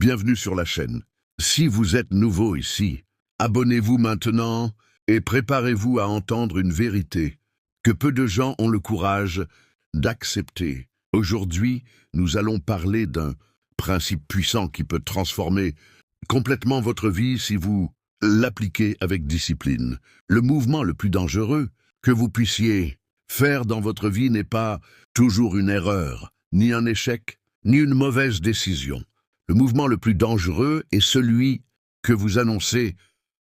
bienvenue sur la chaîne. Si vous êtes nouveau ici, abonnez-vous maintenant et préparez-vous à entendre une vérité que peu de gens ont le courage d'accepter. Aujourd'hui, nous allons parler d'un principe puissant qui peut transformer complètement votre vie si vous l'appliquez avec discipline. Le mouvement le plus dangereux que vous puissiez faire dans votre vie n'est pas toujours une erreur, ni un échec, ni une mauvaise décision. Le mouvement le plus dangereux est celui que vous annoncez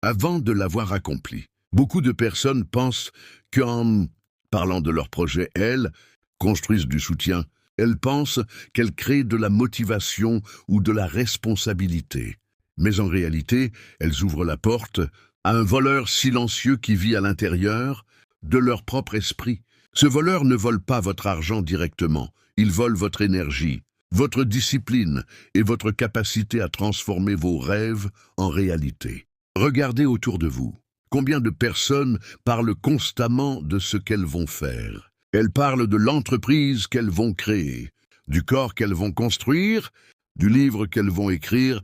avant de l'avoir accompli. Beaucoup de personnes pensent qu'en parlant de leur projet, elles construisent du soutien. Elles pensent qu'elles créent de la motivation ou de la responsabilité. Mais en réalité, elles ouvrent la porte à un voleur silencieux qui vit à l'intérieur de leur propre esprit. Ce voleur ne vole pas votre argent directement, il vole votre énergie, votre discipline et votre capacité à transformer vos rêves en réalité. Regardez autour de vous. Combien de personnes parlent constamment de ce qu'elles vont faire? Elles parlent de l'entreprise qu'elles vont créer, du corps qu'elles vont construire, du livre qu'elles vont écrire,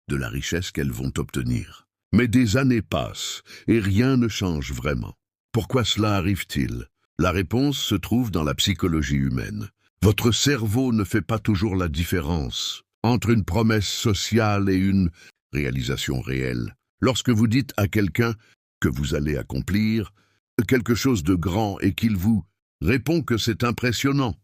de la richesse qu'elles vont obtenir. Mais des années passent et rien ne change vraiment. Pourquoi cela arrive-t-il? La réponse se trouve dans la psychologie humaine. Votre cerveau ne fait pas toujours la différence entre une promesse sociale et une réalisation réelle. Lorsque vous dites à quelqu'un que vous allez accomplir quelque chose de grand et qu'il vous répond que c'est impressionnant,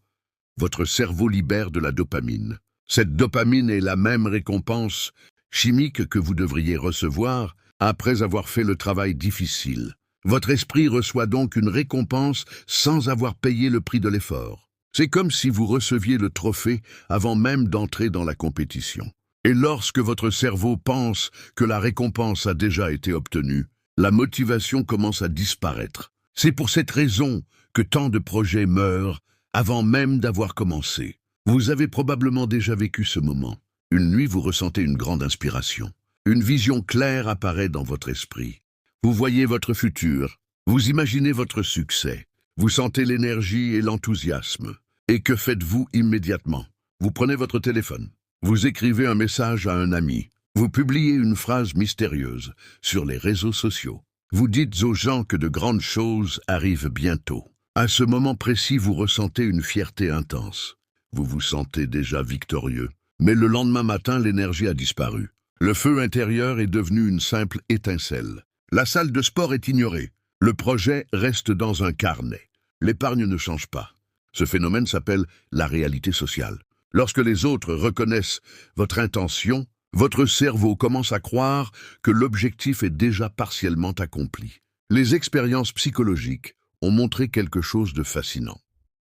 votre cerveau libère de la dopamine. Cette dopamine est la même récompense chimique que vous devriez recevoir après avoir fait le travail difficile. Votre esprit reçoit donc une récompense sans avoir payé le prix de l'effort. C'est comme si vous receviez le trophée avant même d'entrer dans la compétition. Et lorsque votre cerveau pense que la récompense a déjà été obtenue, la motivation commence à disparaître. C'est pour cette raison que tant de projets meurent avant même d'avoir commencé. Vous avez probablement déjà vécu ce moment. Une nuit, vous ressentez une grande inspiration. Une vision claire apparaît dans votre esprit. Vous voyez votre futur, vous imaginez votre succès, vous sentez l'énergie et l'enthousiasme. Et que faites-vous immédiatement? Vous prenez votre téléphone, vous écrivez un message à un ami, vous publiez une phrase mystérieuse sur les réseaux sociaux. Vous dites aux gens que de grandes choses arrivent bientôt. À ce moment précis, vous ressentez une fierté intense. Vous vous sentez déjà victorieux. Mais le lendemain matin, l'énergie a disparu. Le feu intérieur est devenu une simple étincelle. La salle de sport est ignorée. Le projet reste dans un carnet. L'épargne ne change pas. Ce phénomène s'appelle la réalité sociale. Lorsque les autres reconnaissent votre intention, votre cerveau commence à croire que l'objectif est déjà partiellement accompli. Les expériences psychologiques ont montré quelque chose de fascinant.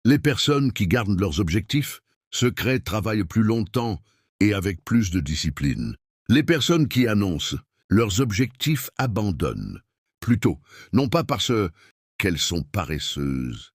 Les personnes qui gardent leurs objectifs secrets travaillent plus longtemps et avec plus de discipline. Les personnes qui annoncent leurs objectifs abandonnent, plutôt, non pas parce qu'elles sont paresseuses,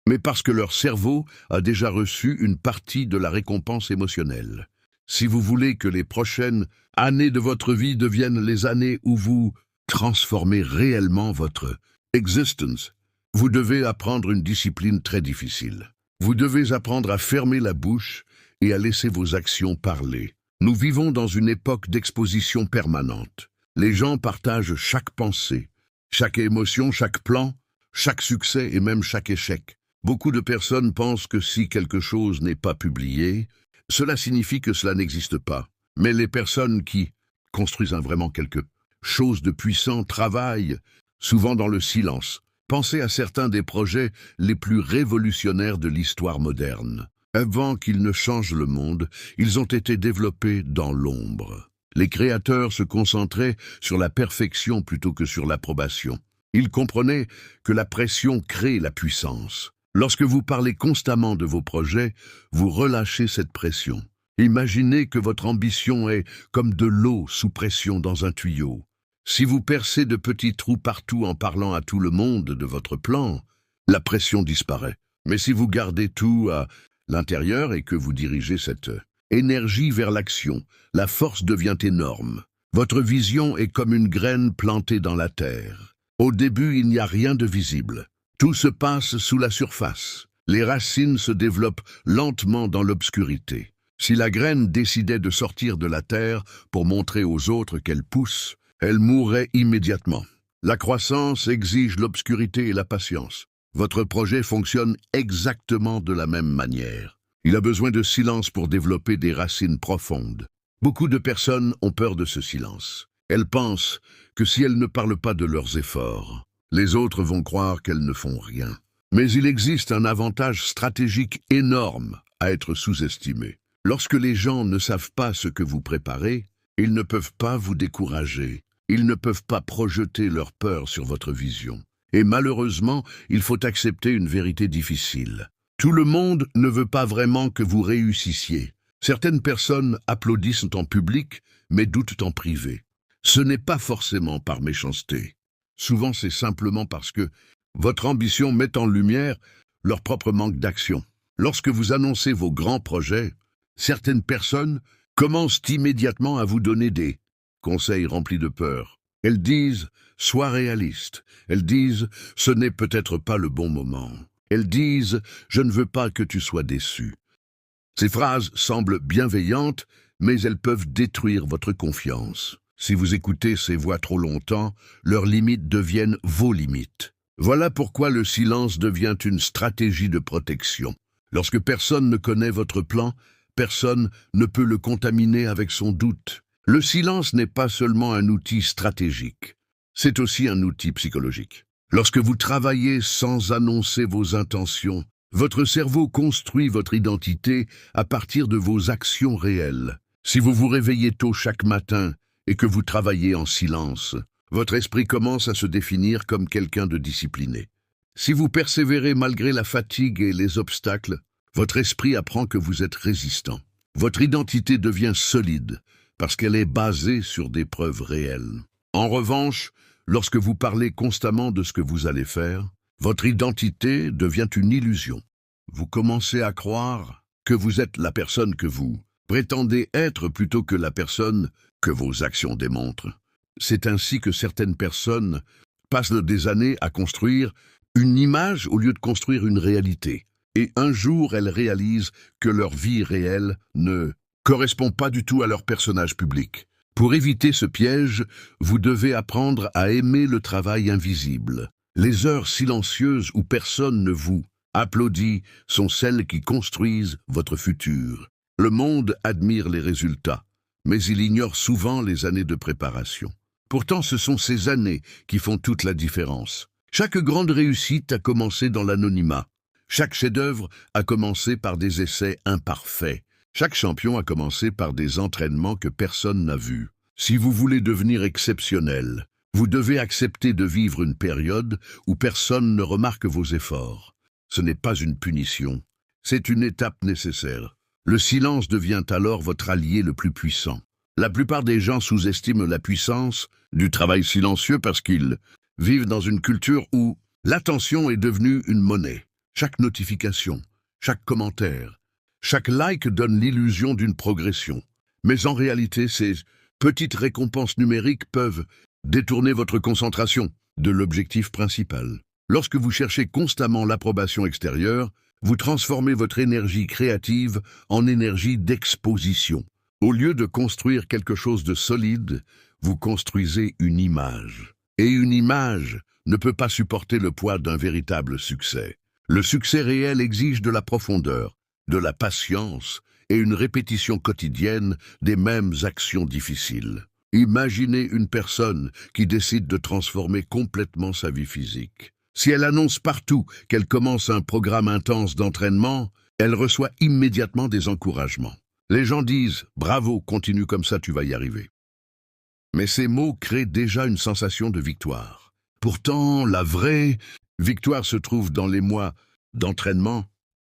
mais parce que leur cerveau a déjà reçu une partie de la récompense émotionnelle. Si vous voulez que les prochaines années de votre vie deviennent les années où vous transformez réellement votre existence, vous devez apprendre une discipline très difficile. Vous devez apprendre à fermer la bouche et à laisser vos actions parler. Nous vivons dans une époque d'exposition permanente. Les gens partagent chaque pensée, chaque émotion, chaque plan, chaque succès et même chaque échec. Beaucoup de personnes pensent que si quelque chose n'est pas publié, cela signifie que cela n'existe pas. Mais les personnes qui construisent vraiment quelque chose de puissant travaillent souvent dans le silence. Pensez à certains des projets les plus révolutionnaires de l'histoire moderne. Avant qu'ils ne changent le monde, ils ont été développés dans l'ombre. Les créateurs se concentraient sur la perfection plutôt que sur l'approbation. Ils comprenaient que la pression crée la puissance. Lorsque vous parlez constamment de vos projets, vous relâchez cette pression. Imaginez que votre ambition est comme de l'eau sous pression dans un tuyau. Si vous percez de petits trous partout en parlant à tout le monde de votre plan, la pression disparaît. Mais si vous gardez tout à l'intérieur et que vous dirigez cette énergie vers l'action, la force devient énorme. Votre vision est comme une graine plantée dans la terre. Au début, il n'y a rien de visible. Tout se passe sous la surface. Les racines se développent lentement dans l'obscurité. Si la graine décidait de sortir de la terre pour montrer aux autres qu'elle pousse, elle mourrait immédiatement. La croissance exige l'obscurité et la patience. Votre projet fonctionne exactement de la même manière. Il a besoin de silence pour développer des racines profondes. Beaucoup de personnes ont peur de ce silence. Elles pensent que si elles ne parlent pas de leurs efforts, les autres vont croire qu'elles ne font rien. Mais il existe un avantage stratégique énorme à être sous-estimé. Lorsque les gens ne savent pas ce que vous préparez, ils ne peuvent pas vous décourager. Ils ne peuvent pas projeter leur peur sur votre vision. Et malheureusement, il faut accepter une vérité difficile. Tout le monde ne veut pas vraiment que vous réussissiez. Certaines personnes applaudissent en public, mais doutent en privé. Ce n'est pas forcément par méchanceté. Souvent, c'est simplement parce que votre ambition met en lumière leur propre manque d'action. Lorsque vous annoncez vos grands projets, certaines personnes commencent immédiatement à vous donner des conseils remplis de peur. Elles disent « sois réaliste ». Elles disent « ce n'est peut-être pas le bon moment ». Elles disent « je ne veux pas que tu sois déçu ». Ces phrases semblent bienveillantes, mais elles peuvent détruire votre confiance. Si vous écoutez ces voix trop longtemps, leurs limites deviennent vos limites. Voilà pourquoi le silence devient une stratégie de protection. Lorsque personne ne connaît votre plan, personne ne peut le contaminer avec son doute. Le silence n'est pas seulement un outil stratégique, c'est aussi un outil psychologique. Lorsque vous travaillez sans annoncer vos intentions, votre cerveau construit votre identité à partir de vos actions réelles. Si vous vous réveillez tôt chaque matin et que vous travaillez en silence, votre esprit commence à se définir comme quelqu'un de discipliné. Si vous persévérez malgré la fatigue et les obstacles, votre esprit apprend que vous êtes résistant. Votre identité devient solide parce qu'elle est basée sur des preuves réelles. En revanche, lorsque vous parlez constamment de ce que vous allez faire, votre identité devient une illusion. Vous commencez à croire que vous êtes la personne que vous prétendez être plutôt que la personne que vos actions démontrent. C'est ainsi que certaines personnes passent des années à construire une image au lieu de construire une réalité. Et un jour, elles réalisent que leur vie réelle ne correspond pas du tout à leur personnage public. Pour éviter ce piège, vous devez apprendre à aimer le travail invisible. Les heures silencieuses où personne ne vous applaudit sont celles qui construisent votre futur. Le monde admire les résultats, mais il ignore souvent les années de préparation. Pourtant, ce sont ces années qui font toute la différence. Chaque grande réussite a commencé dans l'anonymat. Chaque chef-d'œuvre a commencé par des essais imparfaits. Chaque champion a commencé par des entraînements que personne n'a vus. Si vous voulez devenir exceptionnel, vous devez accepter de vivre une période où personne ne remarque vos efforts. Ce n'est pas une punition, c'est une étape nécessaire. Le silence devient alors votre allié le plus puissant. La plupart des gens sous-estiment la puissance du travail silencieux parce qu'ils vivent dans une culture où l'attention est devenue une monnaie. Chaque notification, chaque commentaire, chaque like donne l'illusion d'une progression. Mais en réalité, ces petites récompenses numériques peuvent détourner votre concentration de l'objectif principal. Lorsque vous cherchez constamment l'approbation extérieure, vous transformez votre énergie créative en énergie d'exposition. Au lieu de construire quelque chose de solide, vous construisez une image. Et une image ne peut pas supporter le poids d'un véritable succès. Le succès réel exige de la profondeur, de la patience et une répétition quotidienne des mêmes actions difficiles. Imaginez une personne qui décide de transformer complètement sa vie physique. Si elle annonce partout qu'elle commence un programme intense d'entraînement, elle reçoit immédiatement des encouragements. Les gens disent « Bravo, continue comme ça, tu vas y arriver ». Mais ces mots créent déjà une sensation de victoire. Pourtant, la vraie victoire se trouve dans les mois d'entraînement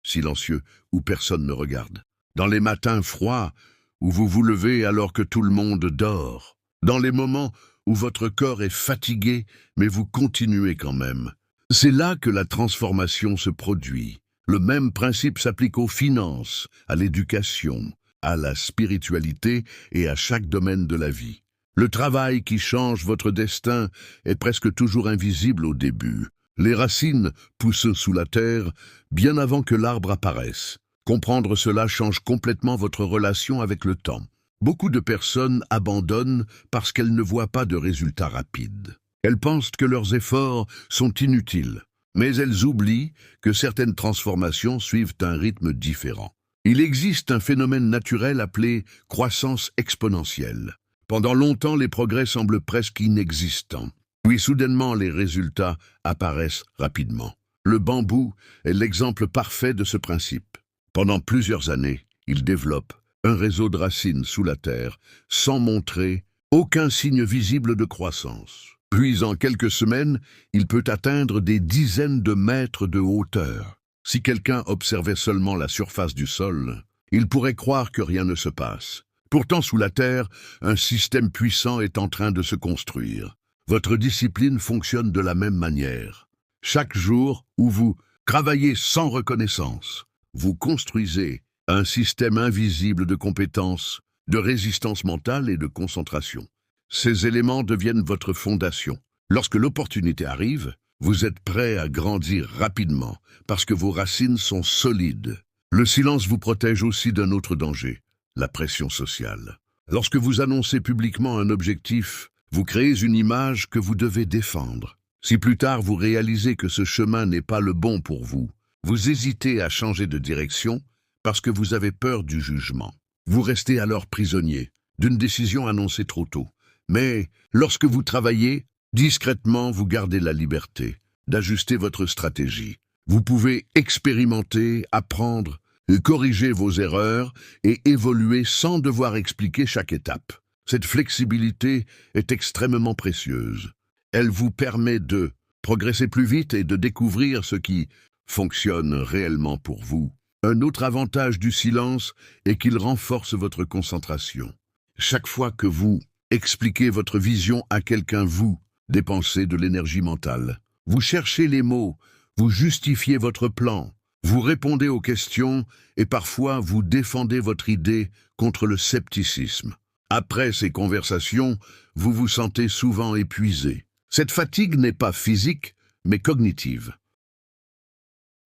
silencieux où personne ne regarde. Dans les matins froids où vous vous levez alors que tout le monde dort. Dans les moments où votre corps est fatigué mais vous continuez quand même. C'est là que la transformation se produit. Le même principe s'applique aux finances, à l'éducation, à la spiritualité et à chaque domaine de la vie. Le travail qui change votre destin est presque toujours invisible au début. Les racines poussent sous la terre bien avant que l'arbre apparaisse. Comprendre cela change complètement votre relation avec le temps. Beaucoup de personnes abandonnent parce qu'elles ne voient pas de résultats rapides. Elles pensent que leurs efforts sont inutiles, mais elles oublient que certaines transformations suivent un rythme différent. Il existe un phénomène naturel appelé croissance exponentielle. Pendant longtemps, les progrès semblent presque inexistants. Puis soudainement, les résultats apparaissent rapidement. Le bambou est l'exemple parfait de ce principe. Pendant plusieurs années, il développe un réseau de racines sous la terre, sans montrer aucun signe visible de croissance. Puis en quelques semaines, il peut atteindre des dizaines de mètres de hauteur. Si quelqu'un observait seulement la surface du sol, il pourrait croire que rien ne se passe. Pourtant, sous la terre, un système puissant est en train de se construire. Votre discipline fonctionne de la même manière. Chaque jour où vous travaillez sans reconnaissance, vous construisez un système invisible de compétences, de résistance mentale et de concentration. Ces éléments deviennent votre fondation. Lorsque l'opportunité arrive, vous êtes prêt à grandir rapidement parce que vos racines sont solides. Le silence vous protège aussi d'un autre danger, la pression sociale. Lorsque vous annoncez publiquement un objectif, vous créez une image que vous devez défendre. Si plus tard vous réalisez que ce chemin n'est pas le bon pour vous, vous hésitez à changer de direction parce que vous avez peur du jugement. Vous restez alors prisonnier d'une décision annoncée trop tôt. Mais lorsque vous travaillez, discrètement, vous gardez la liberté d'ajuster votre stratégie. Vous pouvez expérimenter, apprendre, corriger vos erreurs et évoluer sans devoir expliquer chaque étape. Cette flexibilité est extrêmement précieuse. Elle vous permet de progresser plus vite et de découvrir ce qui fonctionne réellement pour vous. Un autre avantage du silence est qu'il renforce votre concentration. Chaque fois que vous expliquez votre vision à quelqu'un, vous dépensez de l'énergie mentale. Vous cherchez les mots, vous justifiez votre plan, vous répondez aux questions et parfois vous défendez votre idée contre le scepticisme. Après ces conversations, vous vous sentez souvent épuisé. Cette fatigue n'est pas physique, mais cognitive.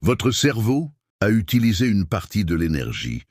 Votre cerveau a utilisé une partie de l'énergie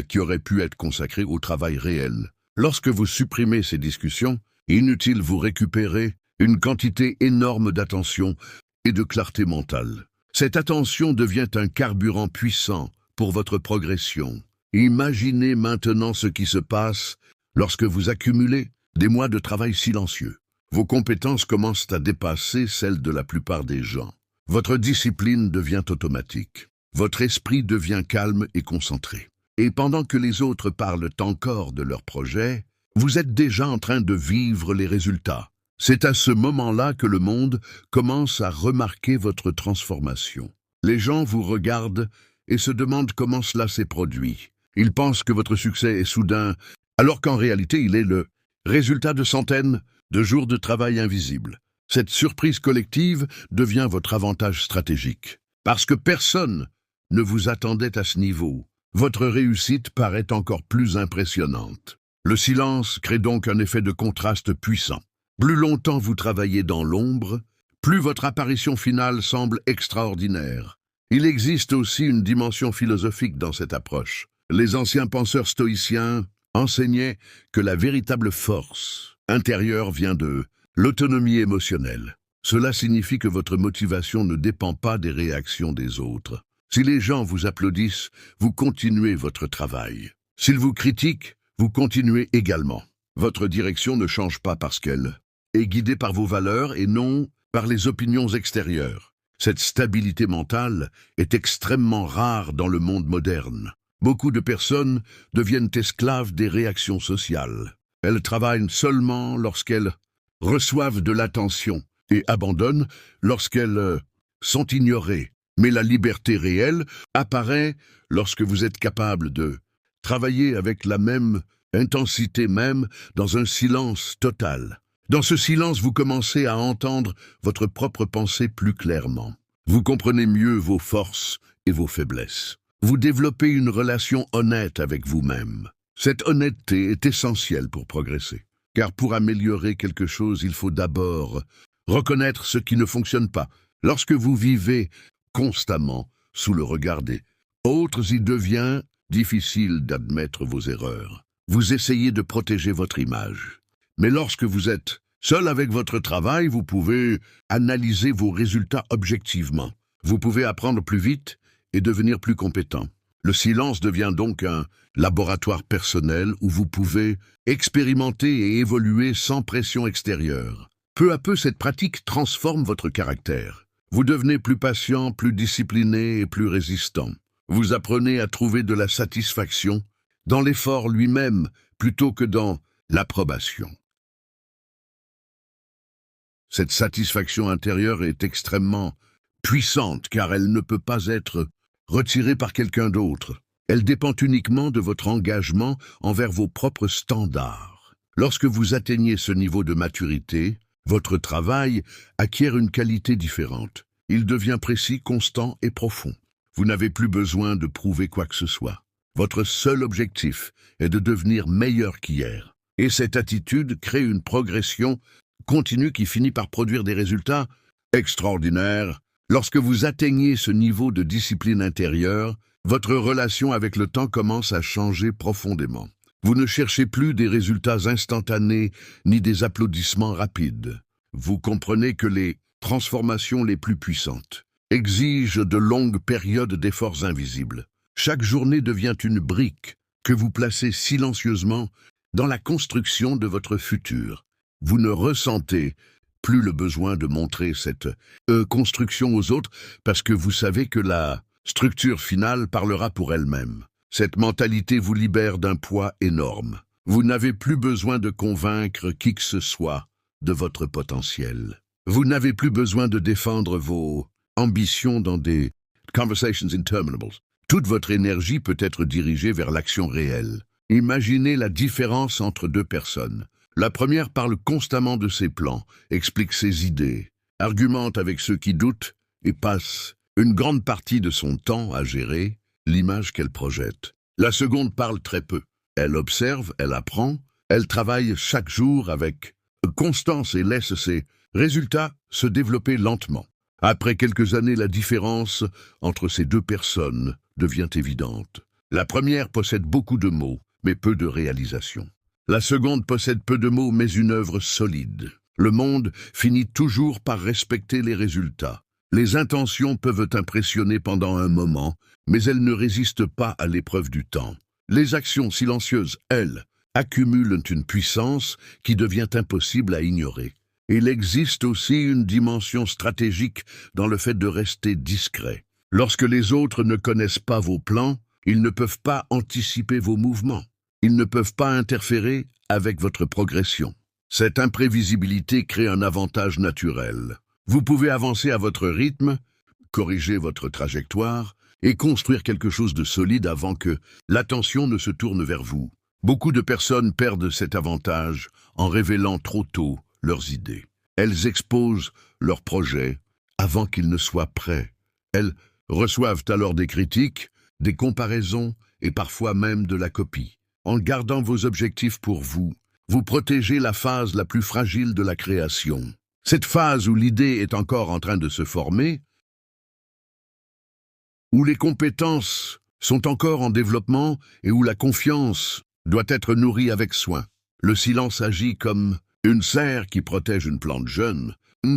qui aurait pu être consacrée au travail réel. Lorsque vous supprimez ces discussions, inutile vous récupérez une quantité énorme d'attention et de clarté mentale. Cette attention devient un carburant puissant pour votre progression. Imaginez maintenant ce qui se passe lorsque vous accumulez des mois de travail silencieux. Vos compétences commencent à dépasser celles de la plupart des gens. Votre discipline devient automatique. Votre esprit devient calme et concentré. Et pendant que les autres parlent encore de leurs projets, vous êtes déjà en train de vivre les résultats. C'est à ce moment-là que le monde commence à remarquer votre transformation. Les gens vous regardent et se demandent comment cela s'est produit. Ils pensent que votre succès est soudain, alors qu'en réalité il est le résultat de centaines de jours de travail invisible. Cette surprise collective devient votre avantage stratégique. Parce que personne ne vous attendait à ce niveau, votre réussite paraît encore plus impressionnante. Le silence crée donc un effet de contraste puissant. Plus longtemps vous travaillez dans l'ombre, plus votre apparition finale semble extraordinaire. Il existe aussi une dimension philosophique dans cette approche. Les anciens penseurs stoïciens enseignaient que la véritable force intérieure vient de l'autonomie émotionnelle. Cela signifie que votre motivation ne dépend pas des réactions des autres. Si les gens vous applaudissent, vous continuez votre travail. S'ils vous critiquent, vous continuez également. Votre direction ne change pas parce qu'elle est guidée par vos valeurs et non par les opinions extérieures. Cette stabilité mentale est extrêmement rare dans le monde moderne. Beaucoup de personnes deviennent esclaves des réactions sociales. Elles travaillent seulement lorsqu'elles reçoivent de l'attention et abandonnent lorsqu'elles sont ignorées. Mais la liberté réelle apparaît lorsque vous êtes capable de travailler avec la même intensité même dans un silence total. Dans ce silence, vous commencez à entendre votre propre pensée plus clairement. Vous comprenez mieux vos forces et vos faiblesses. Vous développez une relation honnête avec vous-même. Cette honnêteté est essentielle pour progresser. Car pour améliorer quelque chose, il faut d'abord reconnaître ce qui ne fonctionne pas. Lorsque vous vivez constamment sous le regard des Autres, il devient difficile d'admettre vos erreurs. Vous essayez de protéger votre image. Mais lorsque vous êtes seul avec votre travail, vous pouvez analyser vos résultats objectivement. Vous pouvez apprendre plus vite et devenir plus compétent. Le silence devient donc un laboratoire personnel où vous pouvez expérimenter et évoluer sans pression extérieure. Peu à peu, cette pratique transforme votre caractère. Vous devenez plus patient, plus discipliné et plus résistant. Vous apprenez à trouver de la satisfaction dans l'effort lui-même plutôt que dans l'approbation. Cette satisfaction intérieure est extrêmement puissante car elle ne peut pas être retirée par quelqu'un d'autre. Elle dépend uniquement de votre engagement envers vos propres standards. Lorsque vous atteignez ce niveau de maturité, votre travail acquiert une qualité différente. Il devient précis, constant et profond. Vous n'avez plus besoin de prouver quoi que ce soit. Votre seul objectif est de devenir meilleur qu'hier. Et cette attitude crée une progression continue qui finit par produire des résultats extraordinaires. Lorsque vous atteignez ce niveau de discipline intérieure, votre relation avec le temps commence à changer profondément. Vous ne cherchez plus des résultats instantanés ni des applaudissements rapides. Vous comprenez que les transformations les plus puissantes exigent de longues périodes d'efforts invisibles. Chaque journée devient une brique que vous placez silencieusement dans la construction de votre futur. Vous ne ressentez plus le besoin de montrer cette construction aux autres parce que vous savez que la structure finale parlera pour elle-même. Cette mentalité vous libère d'un poids énorme. Vous n'avez plus besoin de convaincre qui que ce soit de votre potentiel. Vous n'avez plus besoin de défendre vos ambitions dans des conversations interminables. Toute votre énergie peut être dirigée vers l'action réelle. Imaginez la différence entre deux personnes. La première parle constamment de ses plans, explique ses idées, argumente avec ceux qui doutent et passe une grande partie de son temps à gérer l'image qu'elle projette. La seconde parle très peu. Elle observe, elle apprend, elle travaille chaque jour avec constance et laisse ses résultats se développer lentement. Après quelques années, la différence entre ces deux personnes devient évidente. La première possède beaucoup de mots, mais peu de réalisations. La seconde possède peu de mots, mais une œuvre solide. Le monde finit toujours par respecter les résultats. Les intentions peuvent impressionner pendant un moment, mais elles ne résistent pas à l'épreuve du temps. Les actions silencieuses, elles, accumulent une puissance qui devient impossible à ignorer. Il existe aussi une dimension stratégique dans le fait de rester discret. Lorsque les autres ne connaissent pas vos plans, ils ne peuvent pas anticiper vos mouvements. Ils ne peuvent pas interférer avec votre progression. Cette imprévisibilité crée un avantage naturel. Vous pouvez avancer à votre rythme, corriger votre trajectoire et construire quelque chose de solide avant que l'attention ne se tourne vers vous. Beaucoup de personnes perdent cet avantage en révélant trop tôt leurs idées. Elles exposent leurs projets avant qu'ils ne soient prêts. Elles reçoivent alors des critiques, des comparaisons et parfois même de la copie. En gardant vos objectifs pour vous, vous protégez la phase la plus fragile de la création. Cette phase où l'idée est encore en train de se former, où les compétences sont encore en développement et où la confiance doit être nourrie avec soin. Le silence agit comme une serre qui protège une plante jeune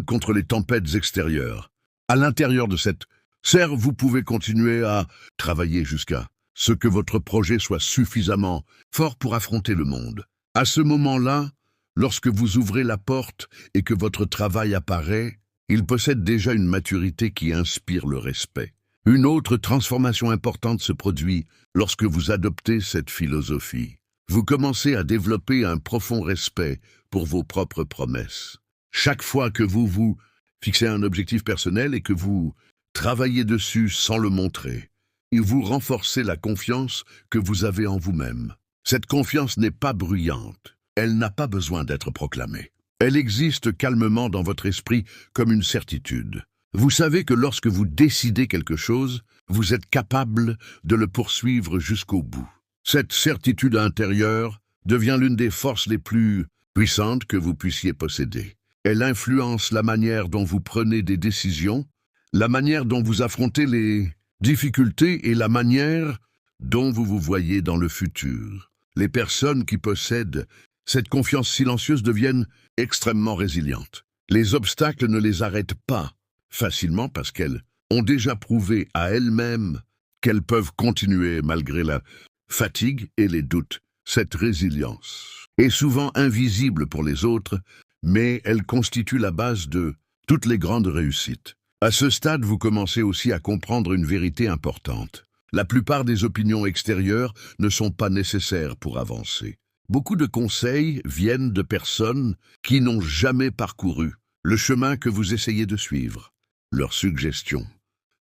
contre les tempêtes extérieures. À l'intérieur de cette serre, vous pouvez continuer à travailler jusqu'à ce que votre projet soit suffisamment fort pour affronter le monde. À ce moment-là, lorsque vous ouvrez la porte et que votre travail apparaît, il possède déjà une maturité qui inspire le respect. Une autre transformation importante se produit lorsque vous adoptez cette philosophie. Vous commencez à développer un profond respect pour vos propres promesses. Chaque fois que vous vous fixez un objectif personnel et que vous travaillez dessus sans le montrer, et vous renforcez la confiance que vous avez en vous-même. Cette confiance n'est pas bruyante, elle n'a pas besoin d'être proclamée. Elle existe calmement dans votre esprit comme une certitude. Vous savez que lorsque vous décidez quelque chose, vous êtes capable de le poursuivre jusqu'au bout. Cette certitude intérieure devient l'une des forces les plus puissantes que vous puissiez posséder. Elle influence la manière dont vous prenez des décisions, la manière dont vous affrontez les difficulté est la manière dont vous vous voyez dans le futur. Les personnes qui possèdent cette confiance silencieuse deviennent extrêmement résilientes. Les obstacles ne les arrêtent pas facilement parce qu'elles ont déjà prouvé à elles-mêmes qu'elles peuvent continuer malgré la fatigue et les doutes. Cette résilience est souvent invisible pour les autres, mais elle constitue la base de toutes les grandes réussites. À ce stade, vous commencez aussi à comprendre une vérité importante. La plupart des opinions extérieures ne sont pas nécessaires pour avancer. Beaucoup de conseils viennent de personnes qui n'ont jamais parcouru le chemin que vous essayez de suivre. Leurs suggestions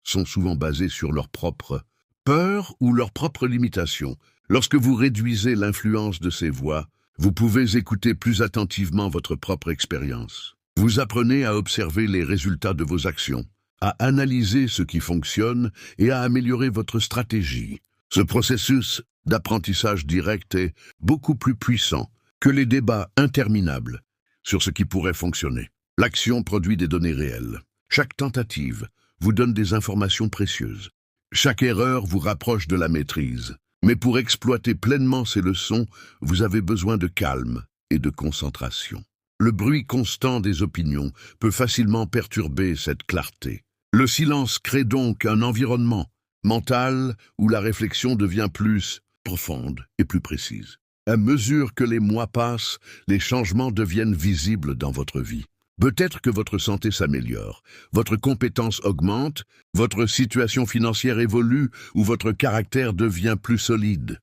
sont souvent basées sur leurs propres peurs ou leurs propres limitations. Lorsque vous réduisez l'influence de ces voix, vous pouvez écouter plus attentivement votre propre expérience. Vous apprenez à observer les résultats de vos actions, à analyser ce qui fonctionne et à améliorer votre stratégie. Ce processus d'apprentissage direct est beaucoup plus puissant que les débats interminables sur ce qui pourrait fonctionner. L'action produit des données réelles. Chaque tentative vous donne des informations précieuses. Chaque erreur vous rapproche de la maîtrise. Mais pour exploiter pleinement ces leçons, vous avez besoin de calme et de concentration. Le bruit constant des opinions peut facilement perturber cette clarté. Le silence crée donc un environnement mental où la réflexion devient plus profonde et plus précise. À mesure que les mois passent, les changements deviennent visibles dans votre vie. Peut-être que votre santé s'améliore, votre compétence augmente, votre situation financière évolue ou votre caractère devient plus solide.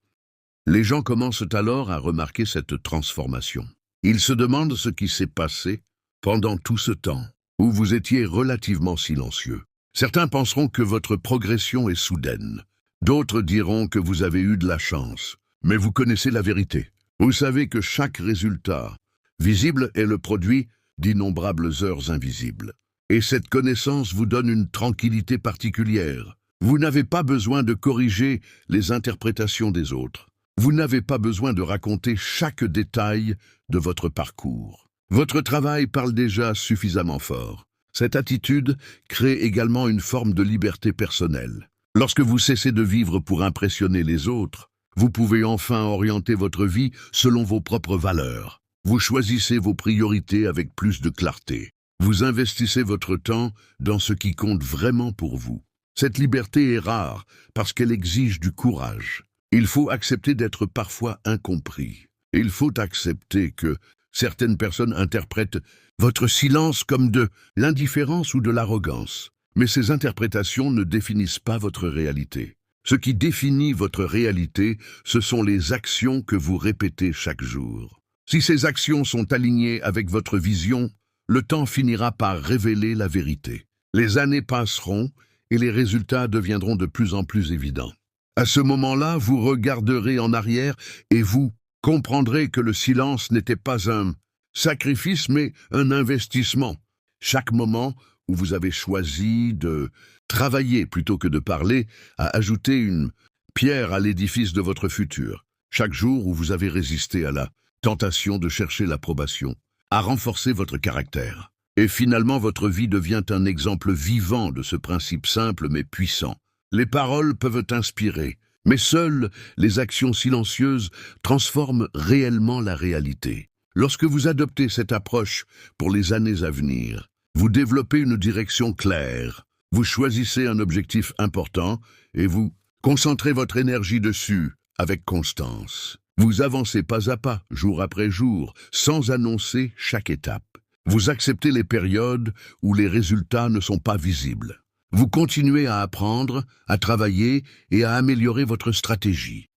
Les gens commencent alors à remarquer cette transformation. Ils se demandent ce qui s'est passé pendant tout ce temps où vous étiez relativement silencieux. Certains penseront que votre progression est soudaine. D'autres diront que vous avez eu de la chance. Mais vous connaissez la vérité. Vous savez que chaque résultat visible est le produit d'innombrables heures invisibles. Et cette connaissance vous donne une tranquillité particulière. Vous n'avez pas besoin de corriger les interprétations des autres. Vous n'avez pas besoin de raconter chaque détail de votre parcours. Votre travail parle déjà suffisamment fort. Cette attitude crée également une forme de liberté personnelle. Lorsque vous cessez de vivre pour impressionner les autres, vous pouvez enfin orienter votre vie selon vos propres valeurs. Vous choisissez vos priorités avec plus de clarté. Vous investissez votre temps dans ce qui compte vraiment pour vous. Cette liberté est rare parce qu'elle exige du courage. Il faut accepter d'être parfois incompris. Il faut accepter que certaines personnes interprètent votre silence comme de l'indifférence ou de l'arrogance. Mais ces interprétations ne définissent pas votre réalité. Ce qui définit votre réalité, ce sont les actions que vous répétez chaque jour. Si ces actions sont alignées avec votre vision, le temps finira par révéler la vérité. Les années passeront et les résultats deviendront de plus en plus évidents. À ce moment-là, vous regarderez en arrière et vous comprendrez que le silence n'était pas un sacrifice mais un investissement. Chaque moment où vous avez choisi de travailler plutôt que de parler a ajouté une pierre à l'édifice de votre futur. Chaque jour où vous avez résisté à la tentation de chercher l'approbation a renforcé votre caractère. Et finalement, votre vie devient un exemple vivant de ce principe simple mais puissant. Les paroles peuvent inspirer, mais seules les actions silencieuses transforment réellement la réalité. Lorsque vous adoptez cette approche pour les années à venir, vous développez une direction claire, vous choisissez un objectif important et vous concentrez votre énergie dessus avec constance. Vous avancez pas à pas, jour après jour, sans annoncer chaque étape. Vous acceptez les périodes où les résultats ne sont pas visibles. Vous continuez à apprendre, à travailler et à améliorer votre stratégie.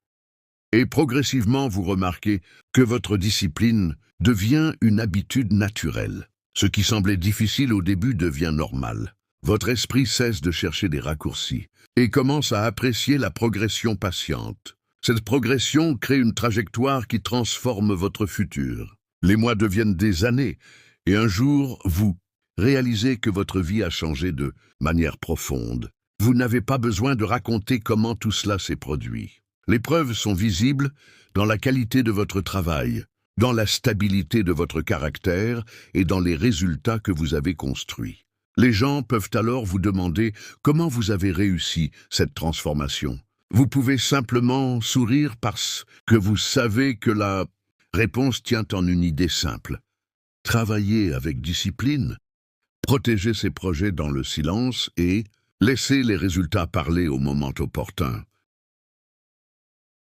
Et progressivement, vous remarquez que votre discipline devient une habitude naturelle. Ce qui semblait difficile au début devient normal. Votre esprit cesse de chercher des raccourcis et commence à apprécier la progression patiente. Cette progression crée une trajectoire qui transforme votre futur. Les mois deviennent des années, et un jour, vous réalisez que votre vie a changé de manière profonde. Vous n'avez pas besoin de raconter comment tout cela s'est produit. Les preuves sont visibles dans la qualité de votre travail, dans la stabilité de votre caractère et dans les résultats que vous avez construits. Les gens peuvent alors vous demander comment vous avez réussi cette transformation. Vous pouvez simplement sourire parce que vous savez que la réponse tient en une idée simple. Travailler avec discipline, protéger ses projets dans le silence et laisser les résultats parler au moment opportun.